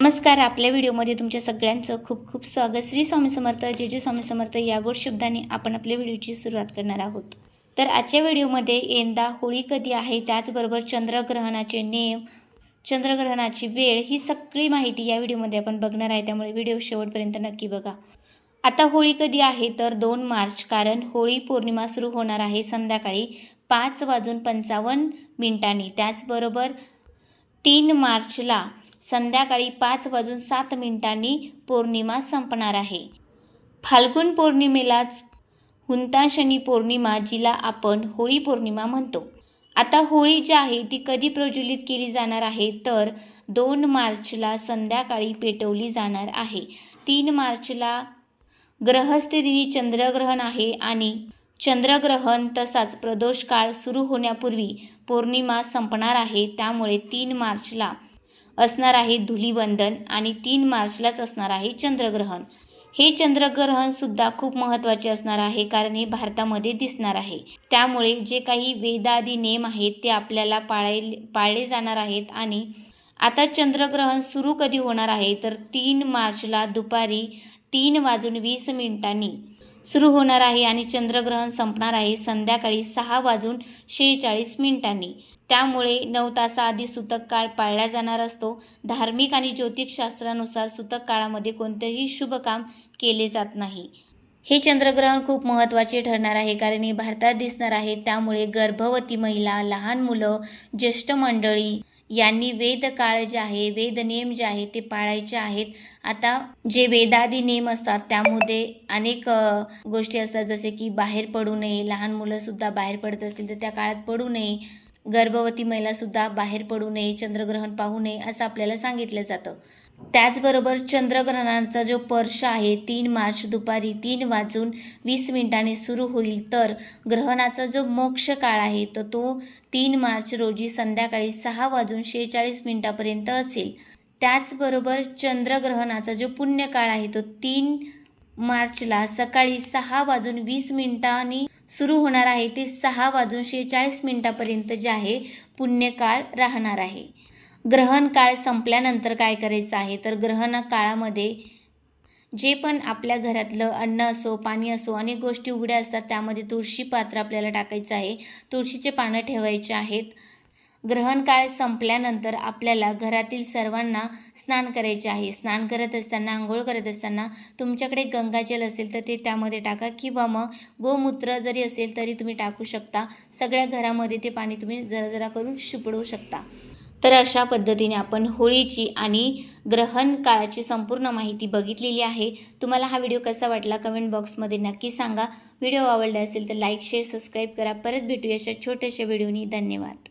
नमस्कार. आपल्या व्हिडिओमध्ये तुमच्या सगळ्यांचं खूप खूप स्वागत. श्री स्वामी समर्थ. जे स्वामी समर्थ या गोड शब्दाने आपण आपल्या व्हिडिओची सुरुवात करणार आहोत. तर आजच्या व्हिडिओमध्ये यंदा होळी कधी आहे, त्याचबरोबर चंद्रग्रहणाचे नियम, चंद्रग्रहणाची वेळ, ही सगळी माहिती या व्हिडिओमध्ये आपण बघणार आहे. त्यामुळे व्हिडिओ शेवटपर्यंत नक्की बघा. आता होळी कधी आहे तर 2 मार्च, कारण होळी पौर्णिमा सुरू होणार आहे संध्याकाळी 5:55 त्याचबरोबर 3 मार्चला संध्याकाळी 5:07 पौर्णिमा संपणार आहे. फाल्गुन पौर्णिमेलाच हुंताशनी पौर्णिमा, जिला आपण होळी पौर्णिमा म्हणतो. आता होळी जी आहे ती कधी प्रज्वलित केली जाणार आहे तर 2 मार्चला संध्याकाळी पेटवली जाणार आहे. 3 मार्चला ग्रहस्थ दिनी चंद्रग्रहण आहे आणि चंद्रग्रहण तसाच प्रदोष काळ सुरू होण्यापूर्वी पौर्णिमा संपणार आहे. त्यामुळे 3 मार्चला असणार आहे धुलीवंदन आणि 3 मार्चलाच असणार आहे चंद्रग्रहण. हे चंद्रग्रहण सुद्धा खूप महत्त्वाचे असणार आहे, कारण हे भारतामध्ये दिसणार आहे. त्यामुळे जे काही वेदादी नियम आहेत ते आपल्याला पाळले जाणार आहेत. आणि आता चंद्रग्रहण सुरू कधी होणार आहे तर 3 मार्चला दुपारी 3:20 सुरू होणार आहे आणि चंद्रग्रहण संपणार आहे संध्याकाळी 6:46. त्यामुळे 9 तासाआधी सूतक काळ पाळला जाणार असतो. धार्मिक आणि ज्योतिषशास्त्रानुसार सूतक काळामध्ये कोणतेही शुभ काम केले जात नाही. हे चंद्रग्रहण खूप महत्त्वाचे ठरणार आहे, कारण हे भारतात दिसणार आहे. त्यामुळे गर्भवती महिला, लहान मुलं, ज्येष्ठ मंडळी यांनी वेद काळ जे आहे, वेद नियम जे आहे ते पाळायचे आहेत. आता जे वेदादी नियम असतात त्यामध्ये अनेक गोष्टी असतात, जसे की बाहेर पडू नये, लहान मुलंसुद्धा बाहेर पडत असतील तर त्या काळात पडू नये, गर्भवती महिलासुद्धा बाहेर पडू नये, चंद्रग्रहण पाहू नये असं आपल्याला सांगितलं जातं. त्याचबरोबर चंद्रग्रहणाचा जो स्पर्श आहे 3 मार्च दुपारी 3:20 सुरू होईल, तर ग्रहणाचा जो मोक्ष काळ आहे तर तो 3 मार्च रोजी संध्याकाळी 6:46 असेल. त्याचबरोबर चंद्रग्रहणाचा जो पुण्यकाळ आहे तो 3 मार्चला सकाळी 6:20 सुरू होणार आहे. ते 6:46 जे आहे पुण्यकाळ राहणार आहे. ग्रहण काळ संपल्यानंतर काय करायचं आहे तर ग्रहण काळामध्ये जे पण आपल्या घरातलं अन्न असो, पाणी असो, अनेक गोष्टी उघड्या असतात, त्यामध्ये तुळशी पात्र आपल्याला टाकायचं आहे, तुळशीचे पानं ठेवायचे आहेत. ग्रहण काळ संपल्यानंतर आपल्याला घरातील सर्वांना स्नान करायचे आहे. स्नान करत असताना, आंघोळ करत असताना तुमच्याकडे गंगाजल असेल तर ते त्यामध्ये टाका, किंवा मग गोमूत्र जरी असेल तरी तुम्ही टाकू शकता. सगळ्या घरामध्ये ते पाणी तुम्ही जरा जरा करून शिपडवू शकता. तर अशा पद्धतीने आपण होळीची आणि ग्रहण काळाची संपूर्ण माहिती बघितलेली आहे. तुम्हाला हा व्हिडिओ कसा वाटला कमेंट बॉक्समध्ये नक्की सांगा. व्हिडिओ आवडला असेल तर लाईक, शेअर, सबस्क्राईब करा. परत भेटूया अशा छोट्याशा व्हिडिओनी. धन्यवाद.